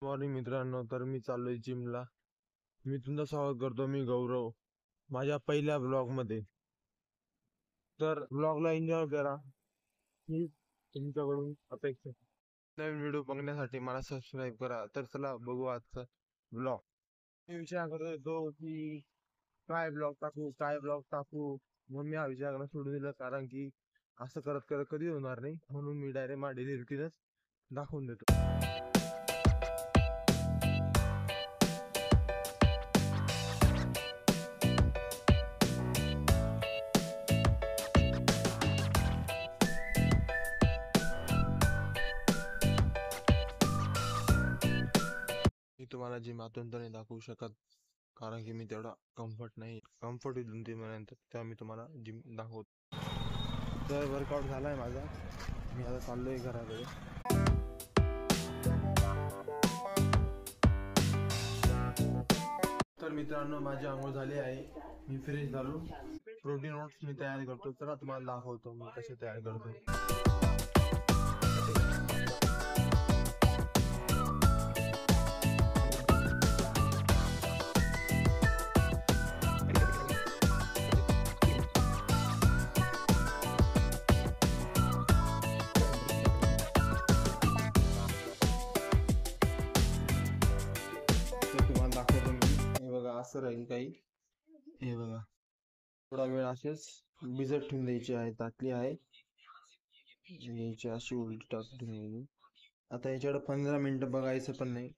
Morning मित्रांनो, तर मी चाललोय जिमला। मी तुमचं स्वागत करतो, मी गौरव, माझ्या पहिल्या ब्लॉग मध्ये। तर ब्लॉगला एन्जॉय करा ही तुमच्याकडून अपेक्षा। नवीन व्हिडिओ बघण्यासाठी मला सबस्क्राईब करा। तर चला बघू आजचा ब्लॉग। मी विचार करत होतो की काय ब्लॉग टाकू म्हणून मी हा विचार करायला सोडून दिला, कारण की असं करत करत कधी होणार नाही, म्हणून मी डायरेक्ट माझी डेली रुटीनच दाखवून देतो। मी तुम्हाला जिमातून तर नाही दाखवू शकत, कारण की मी तेवढा कम्फर्ट इथून ते म्हणतात, तेव्हा मी तुम्हाला जिम दाखवतो। तर वर्कआउट झालाय माझा, मी आता चाललोय घराकडे। तर मित्रांनो, माझी आंघोळ झाली आहे, मी फ्रेश झालो। प्रोटीन ओट्स मी तयार करतो, तर तुम्हाला दाखवतो मी कसे तयार करतो। तुम्हाला दाखवतो मी, हे बघा असं राहील काही, हे बघा थोडा वेळ असेच भिजत ठेवून द्यायची आहे। ताटली आहे याची अशी उलटी टाकून, आता याच्याकडे 15 मिनिटं बघायचं पण नाही,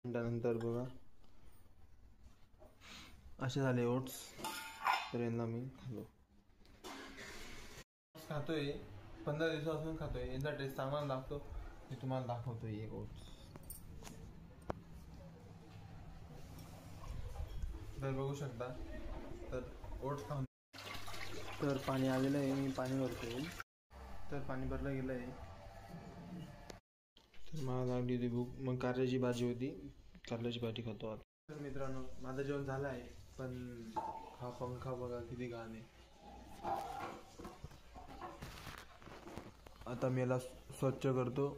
नंतर बघा असे झाले ओट्स। तर यांना मी खातोय, 15 दिवसापासून खातोय, यांचा टेस्ट चांगला लागतो, मी तुम्हाला दाखवतो एक ओट्स। तर बघू शकता, तर ओट्स खाऊन तर पाणी आलेलं आहे, मी पाणी भरतो। तर पाणी भरलं गेलं आहे, तर मला लागली होती भूक, मग कारल्याची भाजी होती, कारल्याची भाजी खातो आता। तर मित्रांनो, माझं जेवण झालं आहे, पण हा पंखा बघा किती घाण आहे। आता मी याला स्वच्छ करतो,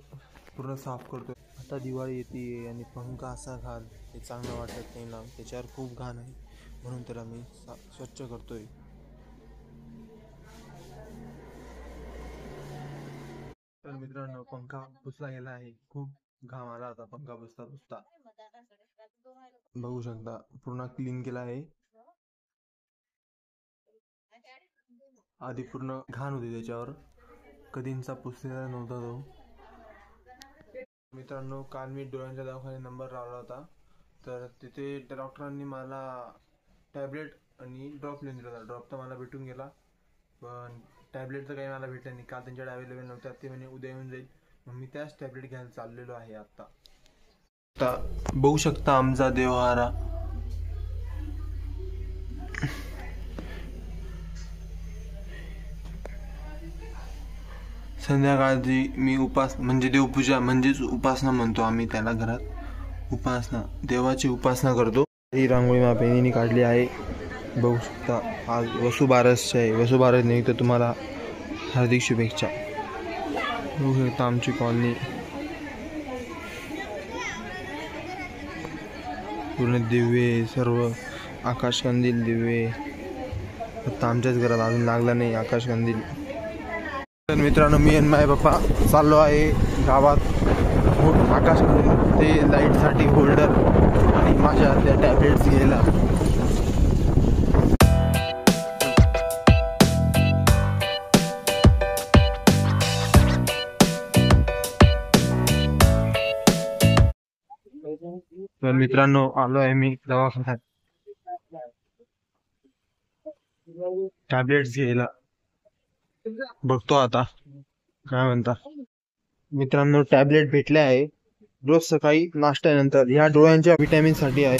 पूर्ण साफ करतो। आता दिवाळी येते आणि पंखा असा घाण, हे चांगलं वाटत नाही ना, त्याच्यावर खूप घाण आहे, म्हणून त्याला मी स्वच्छ करतोय। तर मित्रांनो, पंखा पुसला गेला आहे, खूप घाम आला होता पंखा पुसता। बघू शकता पूर्ण क्लीन केला आहे, आधी पूर्ण घाण होती त्याच्यावर, कधीचा पुसलेला नव्हता तो। मित्रांनो, काल मी डोळ्यांच्या दवाखान्यात नंबर लावला होता, तर तिथे डॉक्टरांनी मला टॅबलेट आणि ड्रॉप लिहून दिला होता। ड्रॉप तर मला भेटून गेला, पण टॅबलेटचं काही मला भेटलं नाही, काल त्यांच्याकडे अवेलेबल नव्हत्या, ते म्हणे उद्या येऊन जाईल, मग मी त्याच टॅबलेट घ्यायला चाललेलो आहे आता बघू शकता आमचा देवहारा। संध्याकाळची मी उपास म्हणजे देवपूजा म्हणजेच उपासना म्हणतो आम्ही त्याला, घरात उपासना, देवाची उपासना करतो। ही रांगोळी माझ्या बहिणीने काढली आहे, बघू शकता। आज वसुबारसची आहे, वसुबारस निमित्त तुम्हाला हार्दिक शुभेच्छा। बघू शकता आमची कॉलनी, पूर्ण दिवे, सर्व आकाशकंदील दिवे, फक्त आमच्याच घरात अजून लागला नाही आकाशकंदील। तर मित्रांनो, मी आणि माझे पप्पा चाललो आहे गावात आकाशकंदील ते लाईटसाठी होल्डर आणि माझ्या त्या टॅबलेट्स घ्यायला। तर मित्रांनो, आलो आहे मी दवाखान्यात टॅबलेट्स घ्यायला, बघतो आता काय म्हणता। मित्रांनो, टॅबलेट भेटले आहे, रोज सकाळी नाश्त्यानंतर, ह्या डोळ्यांच्या विटॅमिन साठी आहे।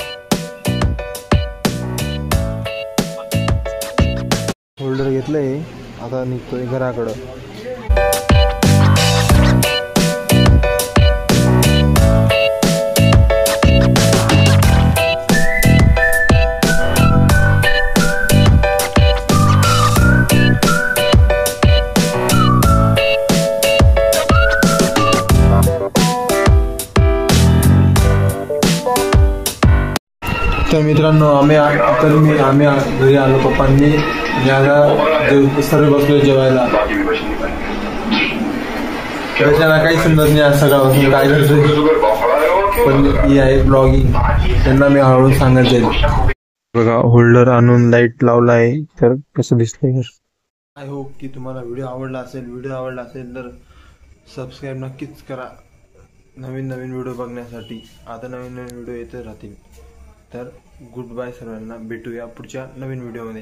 होल्डर घेतलंय, आता निघतोय घराकडं। तर मित्रांनो आम्ही घरी आलो पप्पांनी सर्व बसलो जेवायला. त्याच्याला काही समजत नाही आज सकाळपासून काय करतोय, पण ही आहे ब्लॉगिंग, त्यांना मी हळूहळू सांगत जाईल. बघा होल्डर आणून लाईट लावला आहे, तर कसं दिसतंय. आय होप की तुम्हाला व्हिडिओ आवडला असेल तर सबस्क्राईब नक्कीच करा नवीन व्हिडिओ बघण्यासाठी. आता नवीन व्हिडिओ येतच राहतील. तर गुड बाय सर्वांना, भेटूया पुढच्या नवीन व्हिडिओमध्ये.